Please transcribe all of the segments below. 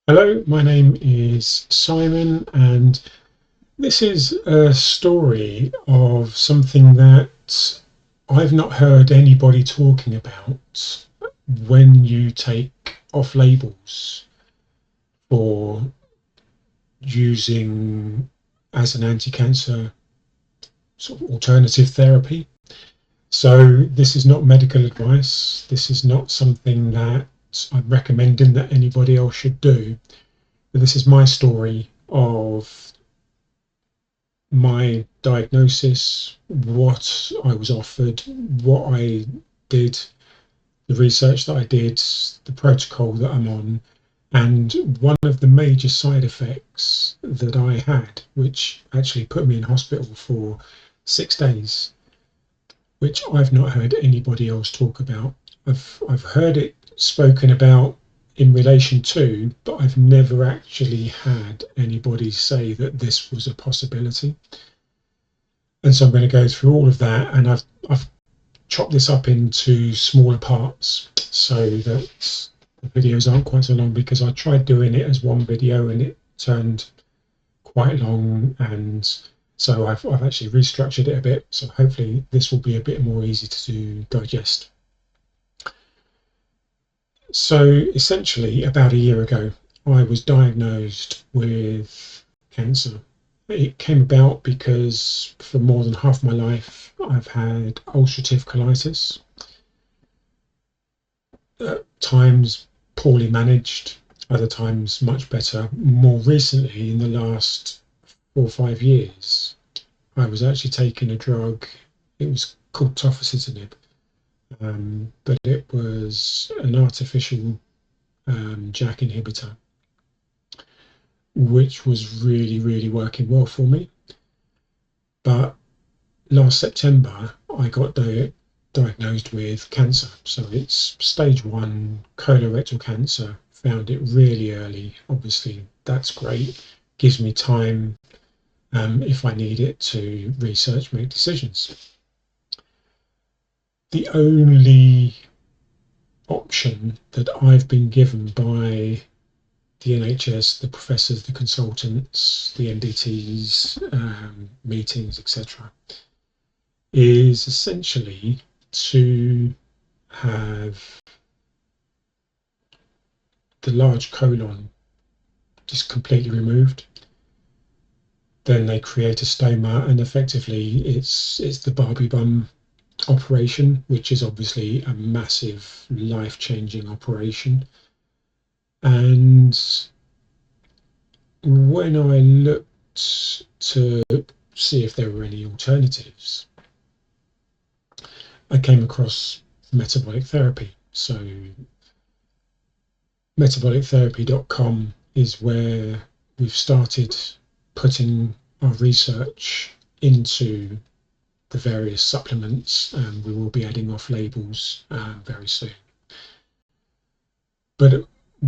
Hello, my name is Simon, and this is a story of something that I've not heard anybody talking about when you take off labels for using as an anti-cancer sort of alternative therapy. So this is not medical advice. This is not something that I'm recommending that anybody else should do. But this is my story of my diagnosis, what I was offered, what I did, the research that I did, the protocol that I'm on, and one of the major side effects that I had, which actually put me in hospital for 6 days, which I've not heard anybody else talk about. I've heard it spoken about in relation to, but I've never actually had anybody say that this was a possibility. And so I'm going to go through all of that, and I've chopped this up into smaller parts so that the videos aren't quite so long, because I tried doing it as one video and it turned quite long, and so I've actually restructured it a bit, so hopefully this will be a bit more easy to digest. So essentially, about a year ago, I was diagnosed with cancer. It came about because for more than half my life, I've had ulcerative colitis, at times poorly managed, other times much better. More recently, in the last 4 or 5 years, I was actually taking a drug. It was called tofacitinib, but it was an artificial JAK inhibitor, which was really, really working well for me. But last September, I got diagnosed with cancer. So it's stage 1 colorectal cancer. Found it really early. Obviously, that's great. Gives me time, if I need it, to research, make decisions. The only option that I've been given by the NHS, the professors, the consultants, the NDTs, meetings, etc., is essentially to have the large colon just completely removed. Then they create a stoma, and effectively it's the Barbie bum operation, which is obviously a massive life-changing operation. And when I looked to see if there were any alternatives, I came across metabolic therapy. So metabolictherapy.com is where we've started putting our research into the various supplements, and we will be adding off labels very soon. But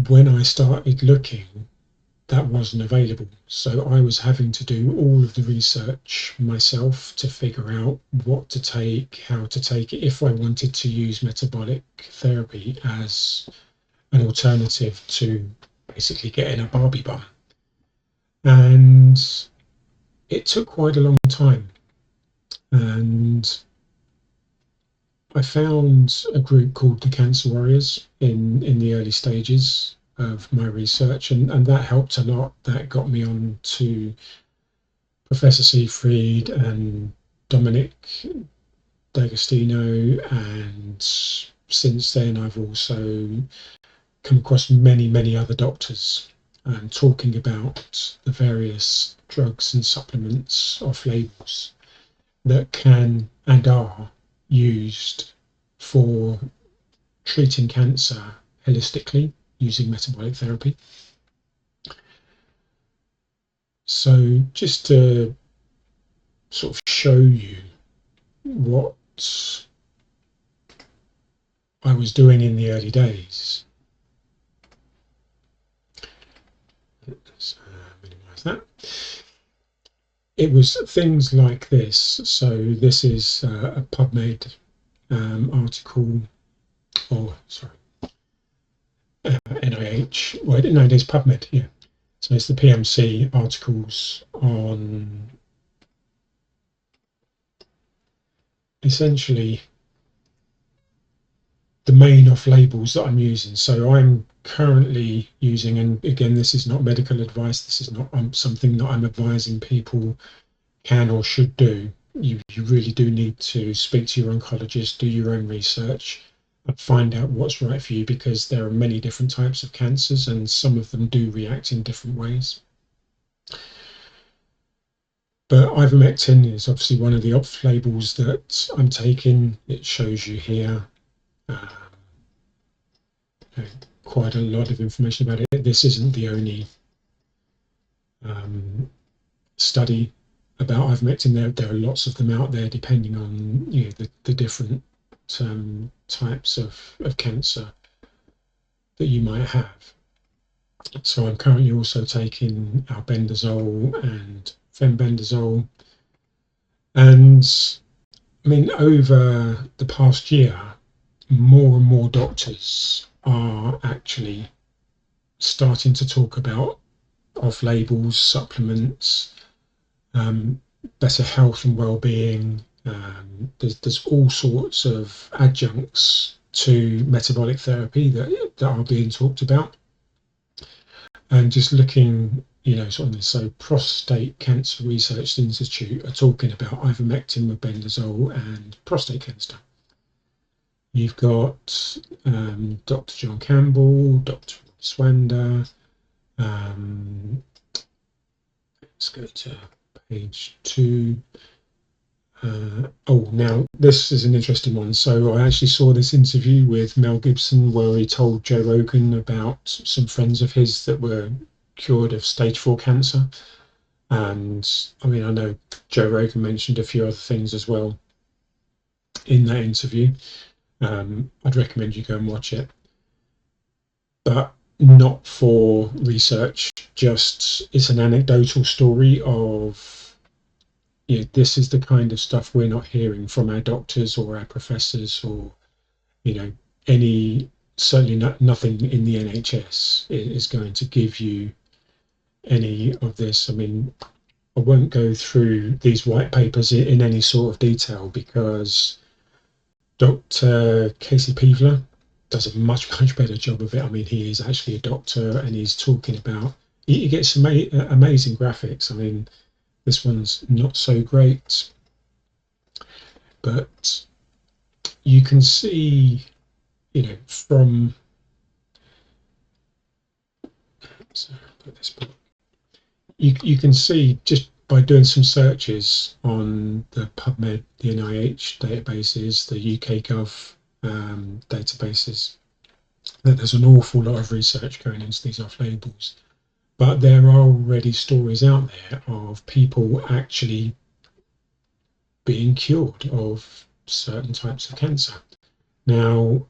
when I started looking, that wasn't available. So I was having to do all of the research myself to figure out what to take, how to take it, if I wanted to use metabolic therapy as an alternative to basically getting a Barbie bum. And it took quite a long time. And I found a group called the Cancer Warriors in the early stages of my research, and that helped a lot. That got me on to Professor Seafried and Dominic D'Agostino, and since then I've also come across many, many other doctors talking about the various drugs and supplements off labels that can and are used for treating cancer holistically using metabolic therapy. So just to sort of show you what I was doing in the early days, let's minimize that. It was things like this. So this is a PubMed article, or sorry, NIH. Well, no, there's PubMed. Yeah, so it's the PMC articles on essentially the main off labels that I'm using. So I'm currently using, and again, this is not medical advice. This is not something that I'm advising people can or should do. You really do need to speak to your oncologist, do your own research, and find out what's right for you, because there are many different types of cancers and some of them do react in different ways. But ivermectin is obviously one of the off labels that I'm taking. It shows you here quite a lot of information about it. This isn't the only study about ivermectin. There are lots of them out there, depending on the different types of cancer that you might have. So I'm currently also taking abendazole and fenbendazole. And I mean, over the past year, more and more doctors are actually starting to talk about off labels, supplements, better health and well-being. There's all sorts of adjuncts to metabolic therapy that are being talked about. And just looking, sort of this, so Prostate Cancer Research Institute are talking about ivermectin, abendazole, and prostate cancer. You've got Dr. John Campbell, Dr. Swander. Let's go to page 2. Now this is an interesting one. So I actually saw this interview with Mel Gibson where he told Joe Rogan about some friends of his that were cured of stage 4 cancer. And I mean, I know Joe Rogan mentioned a few other things as well in that interview. I'd recommend you go and watch it, but not for research. Just it's an anecdotal story of this is the kind of stuff we're not hearing from our doctors or our professors, or certainly nothing in the NHS is going to give you any of this. I mean, I won't go through these white papers in any sort of detail because Dr. Casey Peevler does a much better job of it. I mean, he is actually a doctor and he's talking about, he gets some amazing graphics. I mean, this one's not so great, but you can see, from you can see just by doing some searches on the PubMed, the NIH databases, the UK Gov databases, that there's an awful lot of research going into these off labels. But there are already stories out there of people actually being cured of certain types of cancer. Now,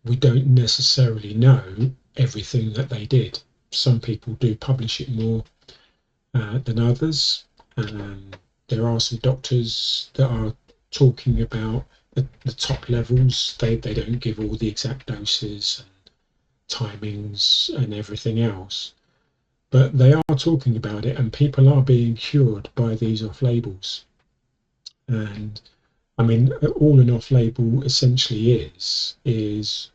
we don't necessarily know everything that they did. Some people do publish it more than others. There are some doctors that are talking about the top levels. They don't give all the exact doses and timings and everything else, but they are talking about it, and people are being cured by these off labels. And I mean, all an off label essentially is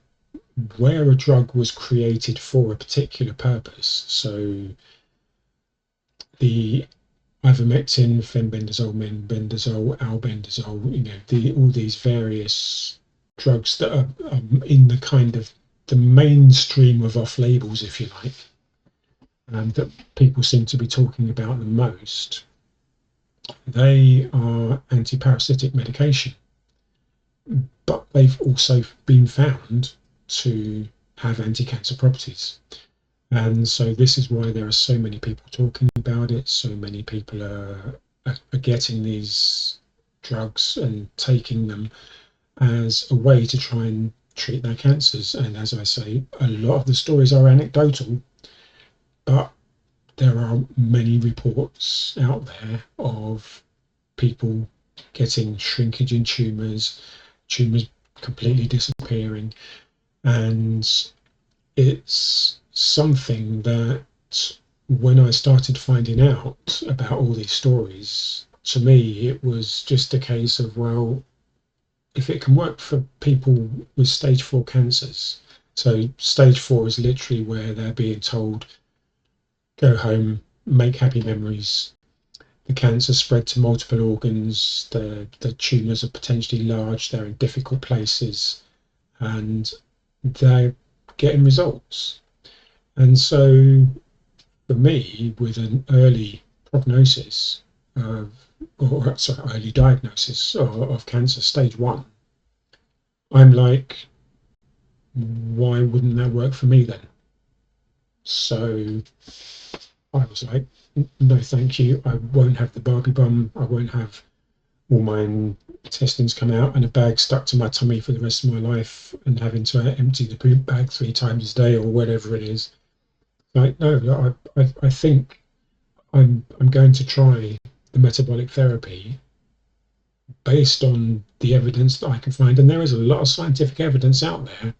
where a drug was created for a particular purpose. So the ivermectin, fenbendazole, mebendazole, albendazole, all these various drugs that are in the kind of the mainstream of off labels, if you like, that people seem to be talking about the most. They are antiparasitic medication, but they've also been found to have anti-cancer properties. And so this is why there are so many people talking about it. So many people are getting these drugs and taking them as a way to try and treat their cancers. And as I say, a lot of the stories are anecdotal, but there are many reports out there of people getting shrinkage in tumours completely disappearing. And it's something that when I started finding out about all these stories, to me, it was just a case of, well, if it can work for people with stage 4 cancers, so stage 4 is literally where they're being told, go home, make happy memories. The cancer spread to multiple organs, the tumours are potentially large, they're in difficult places, and they're getting results. And so for me, with an early prognosis of, or sorry, early diagnosis of cancer, stage 1, I'm like, why wouldn't that work for me then? So I was like, no, thank you. I won't have the Barbie bum. I won't have all my intestines come out and a bag stuck to my tummy for the rest of my life and having to empty the poop bag 3 times a day or whatever it is. Like, no, I think I'm going to try the metabolic therapy based on the evidence that I can find. And there is a lot of scientific evidence out there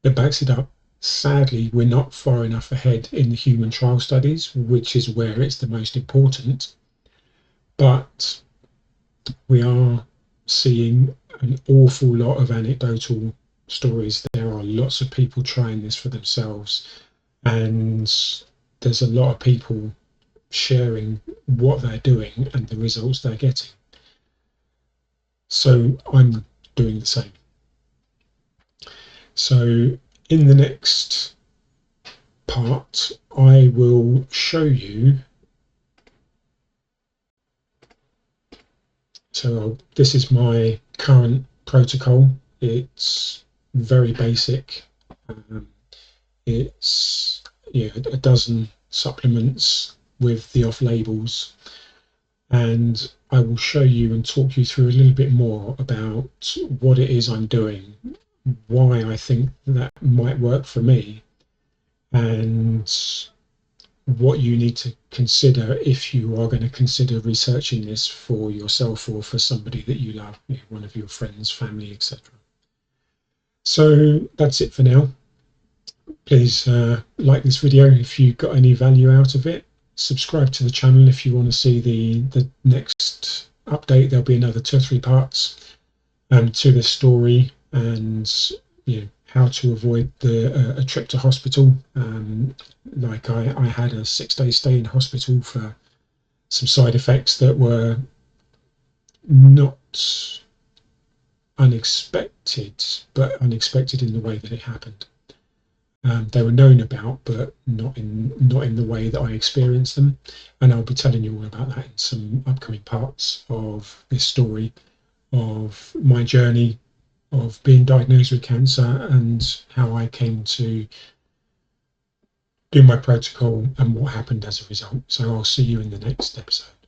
that backs it up. Sadly, we're not far enough ahead in the human trial studies, which is where it's the most important. But we are seeing an awful lot of anecdotal stories. There are lots of people trying this for themselves, and there's a lot of people sharing what they're doing and the results they're getting. So I'm doing the same. So in the next part, I will show you. So this is my current protocol. It's very basic. It's a dozen supplements with the off labels, and I will show you and talk you through a little bit more about what it is I'm doing, why I think that might work for me, and what you need to consider if you are going to consider researching this for yourself or for somebody that you love, one of your friends, family, etc. So that's it for now. Please like this video if you got any value out of it. Subscribe to the channel if you want to see the next update. There'll be another 2 or 3 parts to this story, and how to avoid a trip to hospital. Like I had a 6-day stay in hospital for some side effects that were not unexpected, but unexpected in the way that it happened. They were known about, but not in the way that I experienced them. And I'll be telling you all about that in some upcoming parts of this story, of my journey of being diagnosed with cancer and how I came to do my protocol and what happened as a result. So I'll see you in the next episode.